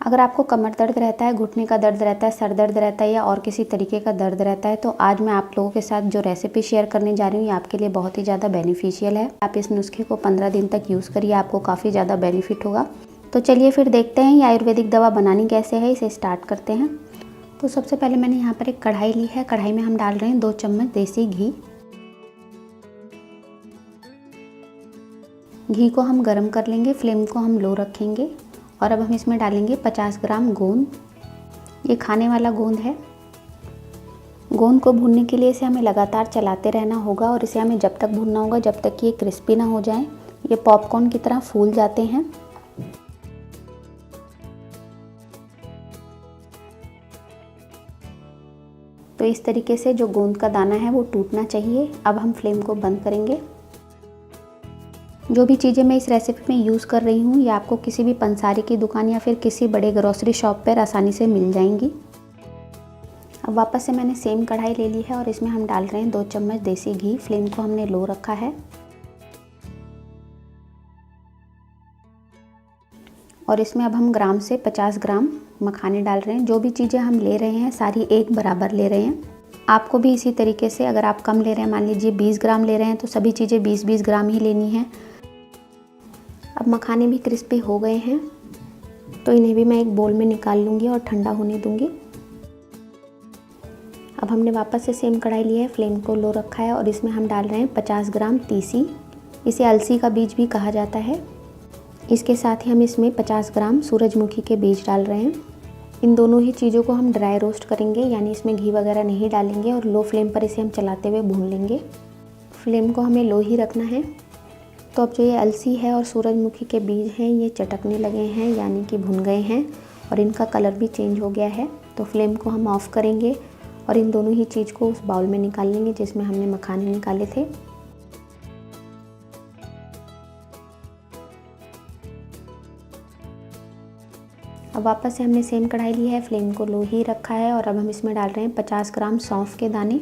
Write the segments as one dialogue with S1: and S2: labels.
S1: अगर आपको कमर दर्द रहता है, घुटने का दर्द रहता है, सर दर्द रहता है या और किसी तरीके का दर्द रहता है तो आज मैं आप लोगों के साथ जो रेसिपी शेयर करने जा रही हूँ ये आपके लिए बहुत ही ज़्यादा बेनिफिशियल है। आप इस नुस्खे को 15 दिन तक यूज़ करिए, आपको काफ़ी ज़्यादा बेनिफिट होगा। तो चलिए फिर देखते हैं ये आयुर्वेदिक दवा बनानी कैसे है, इसे स्टार्ट करते हैं। तो सबसे पहले मैंने यहाँ पर एक कढ़ाई ली है। कढ़ाई में हम डाल रहे हैं 2 चम्मच देसी घी। घी को हम गर्म कर लेंगे, फ्लेम को हम लो रखेंगे और अब हम इसमें डालेंगे 50 ग्राम गोंद। ये खाने वाला गोंद है। गोंद को भूनने के लिए इसे हमें लगातार चलाते रहना होगा और इसे हमें जब तक भूनना होगा जब तक कि ये क्रिस्पी ना हो जाए, ये पॉपकॉर्न की तरह फूल जाते हैं। तो इस तरीके से जो गोंद का दाना है वो टूटना चाहिए। अब हम फ्लेम को बंद करेंगे। जो भी चीज़ें मैं इस रेसिपी में यूज़ कर रही हूँ ये आपको किसी भी पंसारी की दुकान या फिर किसी बड़े ग्रोसरी शॉप पर आसानी से मिल जाएंगी। अब वापस से मैंने सेम कढ़ाई ले ली है और इसमें हम डाल रहे हैं 2 चम्मच देसी घी। फ्लेम को हमने लो रखा है और इसमें अब हम ग्राम से 50 ग्राम मखाने डाल रहे हैं। जो भी चीज़ें हम ले रहे हैं सारी एक बराबर ले रहे हैं। आपको भी इसी तरीके से, अगर आप कम ले रहे हैं, मान लीजिए 20 ग्राम ले रहे हैं तो सभी चीज़ें 20-20 ग्राम ही लेनी है। अब मखाने भी क्रिस्पी हो गए हैं तो इन्हें भी मैं एक बोल में निकाल लूँगी और ठंडा होने दूँगी। अब हमने वापस से सेम कढ़ाई ली है, फ्लेम को लो रखा है और इसमें हम डाल रहे हैं 50 ग्राम तीसी। इसे अलसी का बीज भी कहा जाता है। इसके साथ ही हम इसमें 50 ग्राम सूरजमुखी के बीज डाल रहे हैं। इन दोनों ही चीज़ों को हम ड्राई रोस्ट करेंगे, यानी इसमें घी वगैरह नहीं डालेंगे और लो फ्लेम पर इसे हम चलाते हुए भून लेंगे। फ्लेम को हमें लो ही रखना है। तो अब जो ये अलसी है और सूरजमुखी के बीज हैं ये चटकने लगे हैं, यानी कि भुन गए हैं और इनका कलर भी चेंज हो गया है। तो फ्लेम को हम ऑफ़ करेंगे और इन दोनों ही चीज़ को उस बाउल में निकाल लेंगे जिसमें हमने मखाने निकाले थे। अब वापस से हमने सेम कढ़ाई ली है, फ्लेम को लो ही रखा है और अब हम इसमें डाल रहे हैं 50 ग्राम सौंफ के दाने।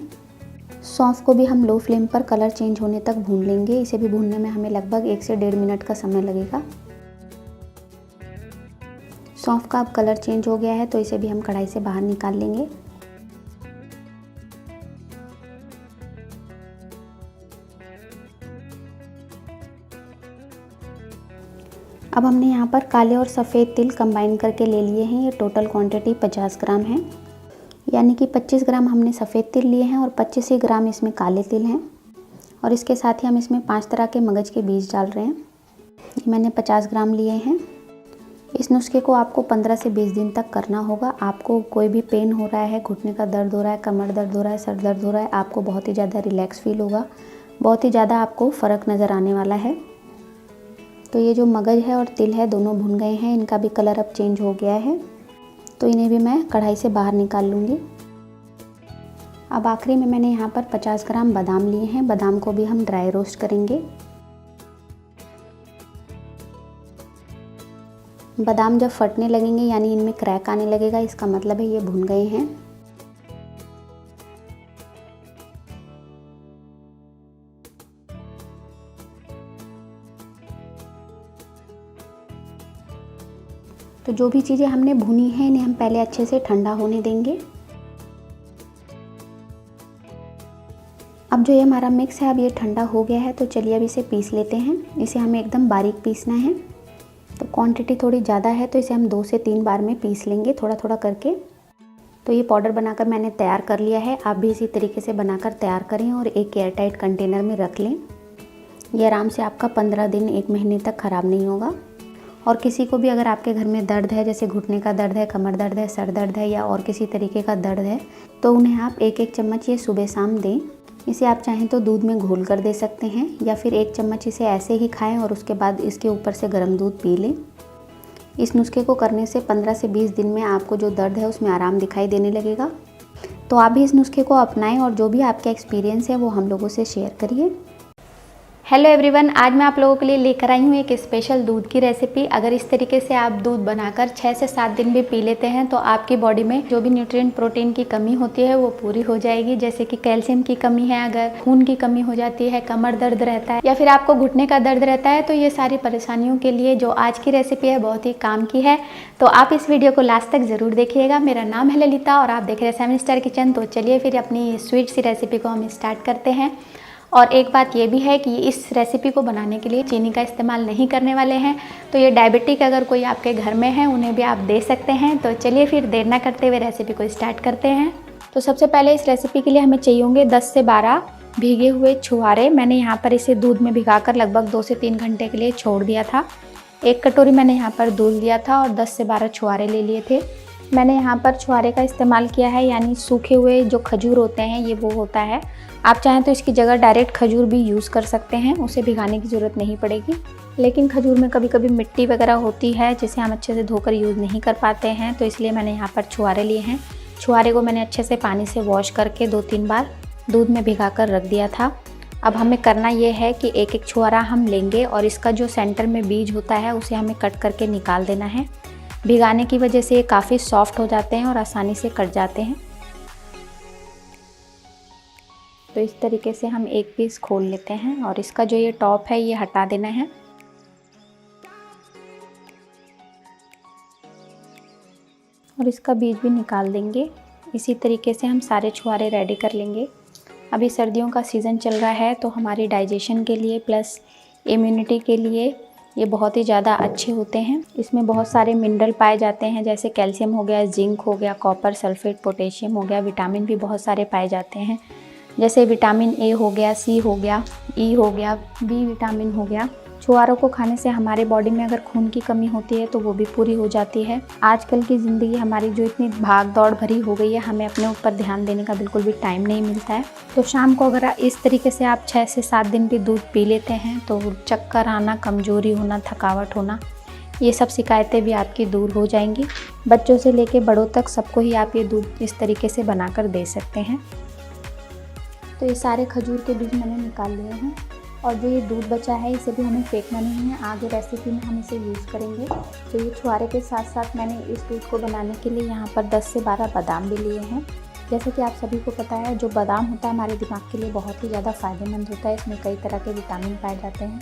S1: सौंफ को भी हम लो फ्लेम पर कलर चेंज होने तक भून लेंगे। इसे भी भूनने में हमें लगभग 1 से 1.5 मिनट का समय लगेगा। सौंफ का अब कलर चेंज हो गया है तो इसे भी हम कढ़ाई से बाहर निकाल लेंगे। अब हमने यहाँ पर काले और सफ़ेद तिल कंबाइन करके ले लिए हैं। ये टोटल क्वांटिटी 50 ग्राम है, यानी कि 25 ग्राम हमने सफ़ेद तिल लिए हैं और 25 ही ग्राम इसमें काले तिल हैं। और इसके साथ ही हम इसमें 5 तरह के मगज के बीज डाल रहे हैं। ये मैंने 50 ग्राम लिए हैं। इस नुस्खे को आपको 15 से 20 दिन तक करना होगा। आपको कोई भी पेन हो रहा है, घुटने का दर्द हो रहा है, कमर दर्द हो रहा है, सर दर्द हो रहा है, आपको बहुत ही ज़्यादा रिलैक्स फील होगा, बहुत ही ज़्यादा आपको फ़र्क नज़र आने वाला है। तो ये जो मगज है और तिल है दोनों भुन गए हैं, इनका भी कलर अब चेंज हो गया है तो इन्हें भी मैं कढ़ाई से बाहर निकाल लूँगी। अब आखिरी में मैंने यहाँ पर 50 ग्राम बादाम लिए हैं। बादाम को भी हम ड्राई रोस्ट करेंगे। बादाम जब फटने लगेंगे यानी इनमें क्रैक आने लगेगा, इसका मतलब है ये भुन गए हैं। तो जो भी चीज़ें हमने भुनी हैं इन्हें हम पहले अच्छे से ठंडा होने देंगे। अब जो ये हमारा मिक्स है अब ये ठंडा हो गया है तो चलिए अब इसे पीस लेते हैं। इसे हमें एकदम बारीक पीसना है। तो क्वांटिटी थोड़ी ज़्यादा है तो इसे हम 2 से 3 बार में पीस लेंगे, थोड़ा थोड़ा करके। तो ये पाउडर बनाकर मैंने तैयार कर लिया है। आप भी इसी तरीके से बनाकर तैयार करें और एक एयर टाइट कंटेनर में रख लें। ये आराम से आपका 15 दिन 1 महीने तक ख़राब नहीं होगा। और किसी को भी अगर आपके घर में दर्द है, जैसे घुटने का दर्द है, कमर दर्द है, सर दर्द है या और किसी तरीके का दर्द है, तो उन्हें आप 1-1 चम्मच ये सुबह शाम दें। इसे आप चाहें तो दूध में घोल कर दे सकते हैं या फिर 1 चम्मच इसे ऐसे ही खाएं और उसके बाद इसके ऊपर से गर्म दूध पी लें। इस नुस्खे को करने से 15 से 20 दिन में आपको जो दर्द है उसमें आराम दिखाई देने लगेगा। तो आप भी इस नुस्खे को अपनाएं और जो भी आपका एक्सपीरियंस है वो हम लोगों से शेयर करिए। हेलो एवरीवन, आज मैं आप लोगों के लिए लेकर आई हूँ एक स्पेशल दूध की रेसिपी। अगर इस तरीके से आप दूध बनाकर 6 से 7 दिन भी पी लेते हैं तो आपकी बॉडी में जो भी न्यूट्रिएंट प्रोटीन की कमी होती है वो पूरी हो जाएगी। जैसे कि कैल्शियम की कमी है, अगर खून की कमी हो जाती है, कमर दर्द रहता है या फिर आपको घुटने का दर्द रहता है, तो ये सारी परेशानियों के लिए जो आज की रेसिपी है बहुत ही काम की है। तो आप इस वीडियो को लास्ट तक ज़रूर देखिएगा। मेरा नाम है ललिता और आप देख रहे हैं 7 स्टार किचन। तो चलिए फिर अपनी स्वीट सी रेसिपी को हम स्टार्ट करते हैं। और एक बात ये भी है कि इस रेसिपी को बनाने के लिए चीनी का इस्तेमाल नहीं करने वाले हैं, तो ये डायबिटिक अगर कोई आपके घर में है उन्हें भी आप दे सकते हैं। तो चलिए फिर देर ना करते हुए रेसिपी को स्टार्ट करते हैं। तो सबसे पहले इस रेसिपी के लिए हमें चाहिए होंगे 10 से 12 भीगे हुए छुहारे। मैंने यहाँ पर इसे दूध में भिगाकर लगभग 2 से 3 घंटे के लिए छोड़ दिया था। 1 कटोरी मैंने यहाँ पर दूध लिया था और 10 से 12 छुहारे ले लिए थे। मैंने यहाँ पर छुहारे का इस्तेमाल किया है, यानी सूखे हुए जो खजूर होते हैं ये वो होता है। आप चाहें तो इसकी जगह डायरेक्ट खजूर भी यूज़ कर सकते हैं, उसे भिगाने की ज़रूरत नहीं पड़ेगी। लेकिन खजूर में कभी कभी मिट्टी वगैरह होती है जिसे हम अच्छे से धोकर यूज़ नहीं कर पाते हैं, तो इसलिए मैंने यहाँ पर छुहारे लिए हैं। छुहारे को मैंने अच्छे से पानी से वॉश करके 2-3 बार दूध में भिगा कर रख दिया था। अब हमें करना ये है कि एक एक छुहारा हम लेंगे और इसका जो सेंटर में बीज होता है उसे हमें कट करके निकाल देना है। भिगाने की वजह से ये काफ़ी सॉफ्ट हो जाते हैं और आसानी से कट जाते हैं। तो इस तरीके से हम एक पीस खोल लेते हैं और इसका जो ये टॉप है ये हटा देना है। और इसका बीज भी निकाल देंगे। इसी तरीके से हम सारे छुहारे रेडी कर लेंगे। अभी सर्दियों का सीज़न चल रहा है तो हमारी डाइजेशन के लिए प्लस इम्यूनिटी के लिए ये बहुत ही ज़्यादा अच्छे होते हैं। इसमें बहुत सारे मिनरल पाए जाते हैं, जैसे कैल्शियम हो गया, जिंक हो गया, कॉपर, सल्फेट, पोटेशियम हो गया। विटामिन भी बहुत सारे पाए जाते हैं, जैसे विटामिन ए हो गया, सी हो गया, ई हो गया, बी विटामिन हो गया। छुहारों को खाने से हमारे बॉडी में अगर खून की कमी होती है तो वो भी पूरी हो जाती है। आजकल की ज़िंदगी हमारी जो इतनी भाग दौड़ भरी हो गई है, हमें अपने ऊपर ध्यान देने का बिल्कुल भी टाइम नहीं मिलता है। तो शाम को अगर इस तरीके से आप 6 से 7 दिन भी दूध पी लेते हैं तो चक्कर आना, कमज़ोरी होना, थकावट होना, ये सब शिकायतें भी आपकी दूर हो जाएंगी। बच्चों से लेके बड़ों तक सबको ही आप ये दूध इस तरीके से बनाकर दे सकते हैं। तो ये सारे खजूर के बीज मैंने निकाल लिए हैं और जो ये दूध बचा है इसे भी हमें फेंकना नहीं है, आगे रेसिपी में हम इसे यूज़ करेंगे। तो ये छुहारे के साथ साथ मैंने इस दूध को बनाने के लिए यहाँ पर 10 से 12 बादाम भी लिए हैं। जैसे कि आप सभी को पता है, जो बादाम होता है हमारे दिमाग के लिए बहुत ही ज़्यादा फ़ायदेमंद होता है। इसमें कई तरह के विटामिन पाए जाते हैं,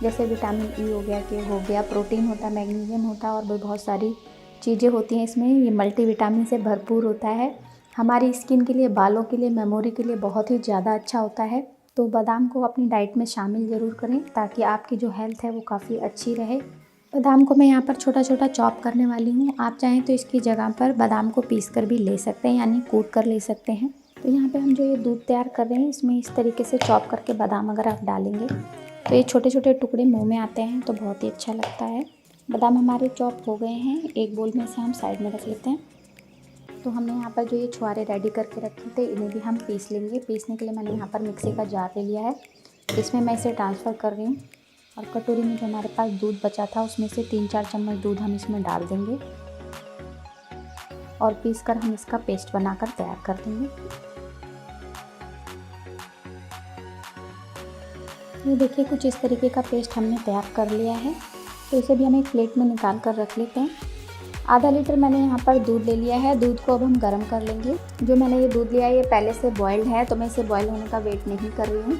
S1: जैसे विटामिन ई हो गया, के हो गया, प्रोटीन होता है, मैग्नीशियम होता है और भी बहुत सारी चीज़ें होती हैं इसमें। ये मल्टीविटामिन से भरपूर होता है। हमारी स्किन के लिए, बालों के लिए, मेमोरी के लिए बहुत ही ज़्यादा अच्छा होता है। तो बादाम को अपनी डाइट में शामिल ज़रूर करें ताकि आपकी जो हेल्थ है वो काफ़ी अच्छी रहे। बादाम को मैं यहाँ पर छोटा छोटा चॉप करने वाली हूँ। आप चाहें तो इसकी जगह पर बादाम को पीस कर भी ले सकते हैं, यानी कूट कर ले सकते हैं। तो यहाँ पे हम जो ये दूध तैयार कर रहे हैं इसमें इस तरीके से चॉप करके बादाम अगर आप डालेंगे तो ये छोटे छोटे टुकड़े मुँह में आते हैं तो बहुत ही अच्छा लगता है। बादाम हमारे चॉप हो गए हैं, एक बोल में से हम साइड में रख लेते हैं। तो हमने यहाँ पर जो ये छुहारे रेडी करके रखे थे इन्हें भी हम पीस लेंगे। पीसने के लिए मैंने यहाँ पर मिक्सी का जार ले लिया है, इसमें मैं इसे ट्रांसफ़र कर रही हूँ। और कटोरी में जो हमारे पास दूध बचा था उसमें से 3-4 चम्मच दूध हम इसमें डाल देंगे और पीस कर हम इसका पेस्ट बनाकर तैयार कर देंगे। ये देखिए कुछ इस तरीके का पेस्ट हमने तैयार कर लिया है। तो इसे भी हम एक प्लेट में निकाल कर रख लेते हैं। आधा लीटर मैंने यहाँ पर दूध ले लिया है। दूध को अब हम गर्म कर लेंगे। जो मैंने ये दूध लिया है ये पहले से बॉइल्ड है, तो मैं इसे बॉयल होने का वेट नहीं कर रही हूँ।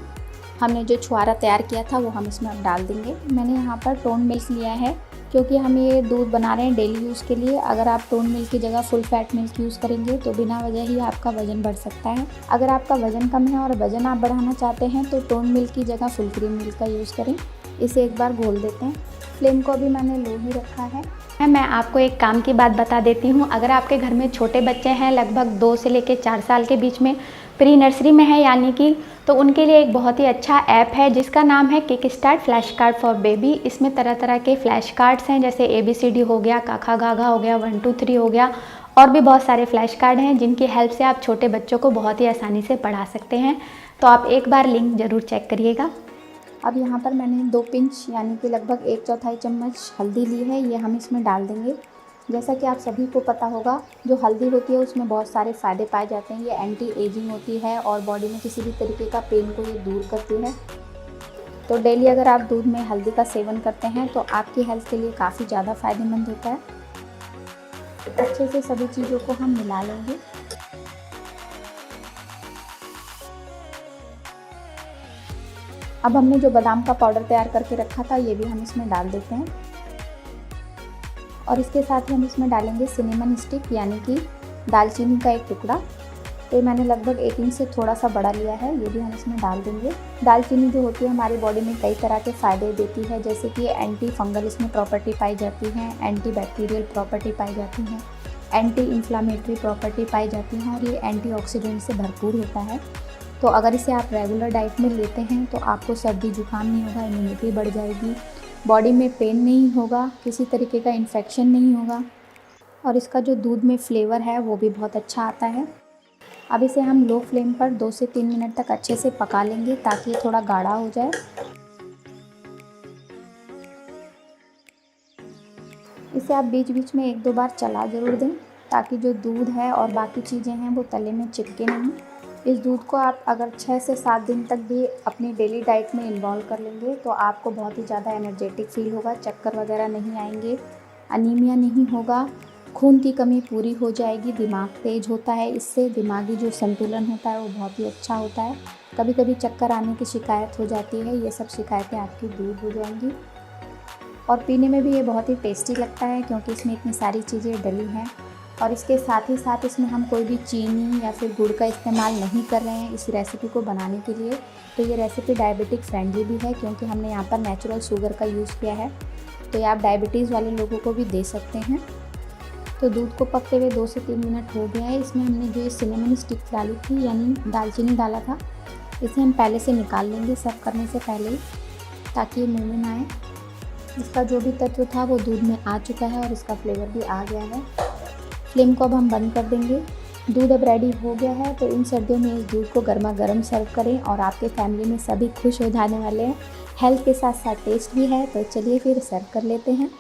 S1: हमने जो छुहारा तैयार किया था वो हम इसमें अब डाल देंगे। मैंने यहाँ पर टोन मिल्क लिया है क्योंकि हम ये दूध बना रहे हैं डेली यूज़ के लिए। अगर आप टोन मिल्क की जगह फुल फैट मिल्क यूज़ करेंगे तो बिना वजह ही आपका वज़न बढ़ सकता है। अगर आपका वज़न कम है और वज़न आप बढ़ाना चाहते हैं तो टोन मिल्क की जगह फुल क्रीम मिल्क का यूज़ करें। इसे एक बार घोल देते हैं। फ्लेम को अभी मैंने लो ही रखा है। मैं आपको एक काम की बात बता देती हूँ। अगर आपके घर में छोटे बच्चे हैं, लगभग 2 से लेकर 4 साल के बीच में, प्री नर्सरी में है यानी कि, तो उनके लिए एक बहुत ही अच्छा ऐप है जिसका नाम है kick start flash card for baby. इसमें तरह तरह के फ्लैश कार्ड्स हैं, जैसे ABCD हो गया, काखा गाघा हो गया, 1 2 3 हो गया, और भी बहुत सारे फ्लैश कार्ड हैं जिनकी हेल्प से आप छोटे बच्चों को बहुत ही आसानी से पढ़ा सकते हैं। तो आप एक बार लिंक ज़रूर चेक करिएगा। अब यहाँ पर मैंने 2 पिंच यानी कि लगभग 1/4 चम्मच हल्दी ली है, ये हम इसमें डाल देंगे। जैसा कि आप सभी को पता होगा, जो हल्दी होती है उसमें बहुत सारे फ़ायदे पाए जाते हैं। ये एंटी एजिंग होती है और बॉडी में किसी भी तरीके का पेन को ये दूर करती है। तो डेली अगर आप दूध में हल्दी का सेवन करते हैं तो आपकी हेल्थ के लिए काफ़ी ज़्यादा फ़ायदेमंद होता है। अच्छे से सभी चीज़ों को हम मिला लेंगे। अब हमने जो बादाम का पाउडर तैयार करके रखा था ये भी हम इसमें डाल देते हैं और इसके साथ ही हम इसमें डालेंगे सिनेमन स्टिक यानी कि दालचीनी का एक टुकड़ा। तो मैंने लगभग 1 इंच से थोड़ा सा बड़ा लिया है, ये भी हम इसमें डाल देंगे। दालचीनी जो होती है हमारी बॉडी में कई तरह के फ़ायदे देती है, जैसे कि एंटी फंगल इसमें प्रॉपर्टी पाई जाती है, एंटी बैक्टीरियल प्रॉपर्टी पाई जाती है, एंटी इन्फ्लामेटरी प्रॉपर्टी पाई जाती है और ये एंटीऑक्सीडेंट से भरपूर होता है। तो अगर इसे आप रेगुलर डाइट में लेते हैं तो आपको सर्दी जुकाम नहीं होगा, इम्यूनिटी बढ़ जाएगी, बॉडी में पेन नहीं होगा, किसी तरीके का इन्फेक्शन नहीं होगा और इसका जो दूध में फ्लेवर है वो भी बहुत अच्छा आता है। अब इसे हम लो फ्लेम पर 2 से 3 मिनट तक अच्छे से पका लेंगे ताकि ये थोड़ा गाढ़ा हो जाए। इसे आप बीच बीच में 1-2 बार चला ज़रूर दें ताकि जो दूध है और बाकी चीज़ें हैं वो तले में चिपके नहीं। इस दूध को आप अगर 6 से 7 दिन तक भी अपनी डेली डाइट में इन्वॉल्व कर लेंगे तो आपको बहुत ही ज़्यादा एनर्जेटिक फील होगा, चक्कर वगैरह नहीं आएंगे, अनीमिया नहीं होगा, खून की कमी पूरी हो जाएगी, दिमाग तेज होता है, इससे दिमागी जो संतुलन होता है वो बहुत ही अच्छा होता है। कभी कभी चक्कर आने की शिकायत हो जाती है, ये सब शिकायतें आपकी दूर हो जाएंगी और पीने में भी ये बहुत ही टेस्टी लगता है क्योंकि इसमें इतनी सारी चीज़ें डली हैं और इसके साथ ही साथ इसमें हम कोई भी चीनी या फिर गुड़ का इस्तेमाल नहीं कर रहे हैं इस रेसिपी को बनाने के लिए। तो ये रेसिपी डायबिटिक फ्रेंडली भी है क्योंकि हमने यहाँ पर नेचुरल शुगर का यूज़ किया है, तो ये आप डायबिटीज़ वाले लोगों को भी दे सकते हैं। तो दूध को पकते हुए 2 से 3 मिनट हो गया है। इसमें हमने जो सिनेमन स्टिक डाली थी यानी दालचीनी डाला था, इसे हम पहले से निकाल लेंगे सर्व करने से पहले ही ताकि ये मुँह में ना आए। इसका जो भी तत्व था वो दूध में आ चुका है और इसका फ्लेवर भी आ गया है। फ्लेम को अब हम बंद कर देंगे। दूध अब रेडी हो गया है, तो इन सर्दियों में इस दूध को गर्मा गर्म सर्व करें और आपके फैमिली में सभी खुश हो जाने वाले हैं। हेल्थ के साथ साथ टेस्ट भी है, तो चलिए फिर सर्व कर लेते हैं।